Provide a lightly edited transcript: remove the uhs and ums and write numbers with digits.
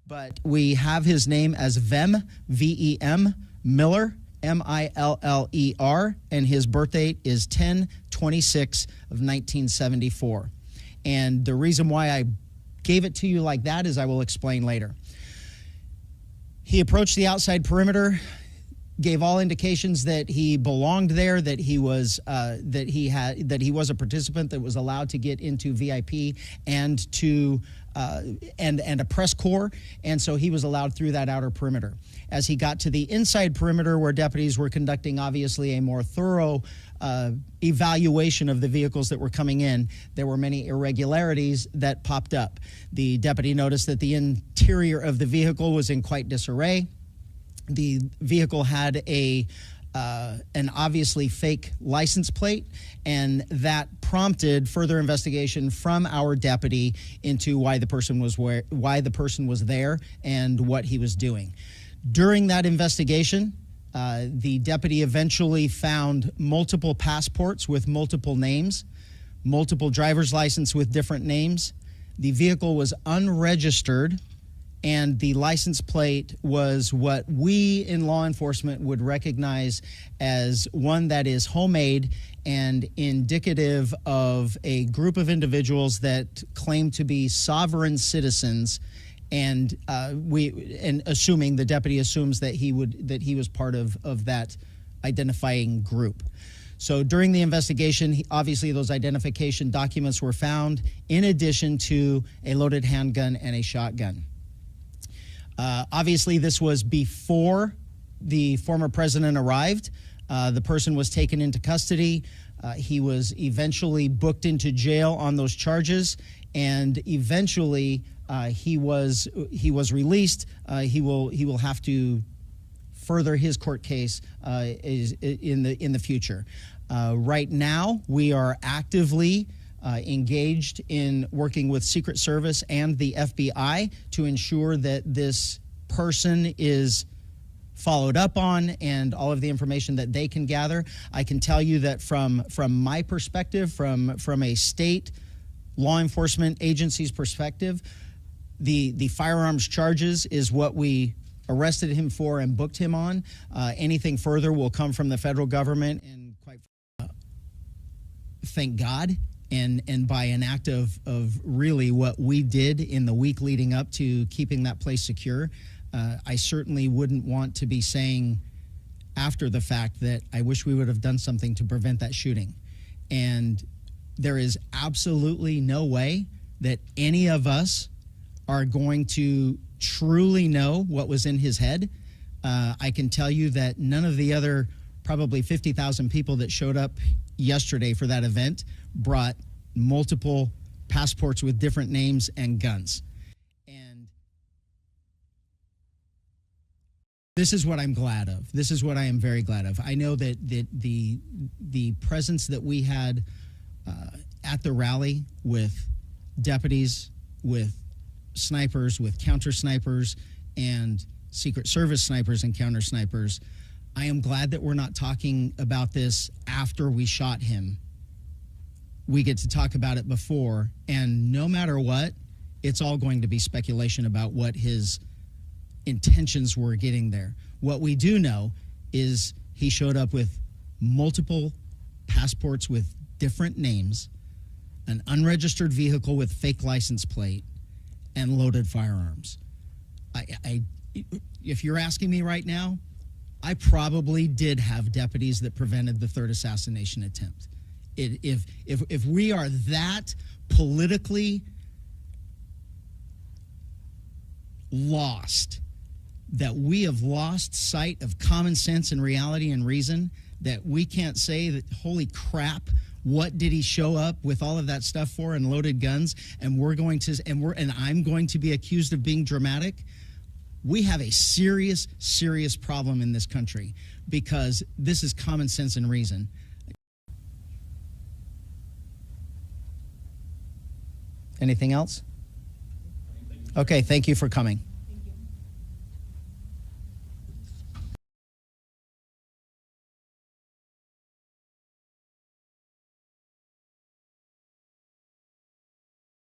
but we have his name as Vem, V-E-M, Miller, M-I-L-L-E-R, and his birth date is 10/26 of 1974. And the reason why I gave it to you like that is I will explain later. He approached the outside perimeter, gave all indications that he belonged there, that he was a participant that was allowed to get into VIP and to and a press corps, and so he was allowed through that outer perimeter. As he got to the inside perimeter, where deputies were conducting obviously a more thorough evaluation of the vehicles that were coming in, there were many irregularities that popped up. The deputy noticed that the interior of the vehicle was in quite disarray. The vehicle had an obviously fake license plate, and that prompted further investigation from our deputy into why the person was there and what he was doing. During that investigation, the deputy eventually found multiple passports with multiple names, multiple driver's license with different names. The vehicle was unregistered, and the license plate was what we in law enforcement would recognize as one that is homemade and indicative of a group of individuals that claim to be sovereign citizens, and assuming the deputy assumes that he was part of that identifying group. So during the investigation, obviously those identification documents were found, in addition to a loaded handgun and a shotgun. Obviously, this was before the former president arrived. The person was taken into custody. He was eventually booked into jail on those charges, and eventually he was released. He will have to further his court case in the future. Right now, we are actively engaged in working with Secret Service and the FBI to ensure that this person is followed up on and all of the information that they can gather. I can tell you that from my perspective, from a state law enforcement agency's perspective, the firearms charges is what we arrested him for and booked him on. Anything further will come from the federal government, and quite thank God. And by an act of really what we did in the week leading up to keeping that place secure, I certainly wouldn't want to be saying after the fact that I wish we would have done something to prevent that shooting. And there is absolutely no way that any of us are going to truly know what was in his head. I can tell you that none of the other probably 50,000 people that showed up yesterday for that event brought multiple passports with different names and guns. And this is what I'm glad of. This is what I am very glad of. I know that the presence that we had at the rally with deputies, with snipers, with counter snipers, and Secret Service snipers and counter snipers, I am glad that we're not talking about this after we shot him. We get to talk about it before, and no matter what, it's all going to be speculation about what his intentions were getting there. What we do know is he showed up with multiple passports with different names, an unregistered vehicle with fake license plate, and loaded firearms. If you're asking me right now, I probably did have deputies that prevented the third assassination attempt. If we are that politically lost, that we have lost sight of common sense and reality and reason, that we can't say that, holy crap, what did he show up with all of that stuff for and loaded guns, and I'm going to be accused of being dramatic. We have a serious, serious problem in this country, because this is common sense and reason. Anything else? Okay, thank you for coming.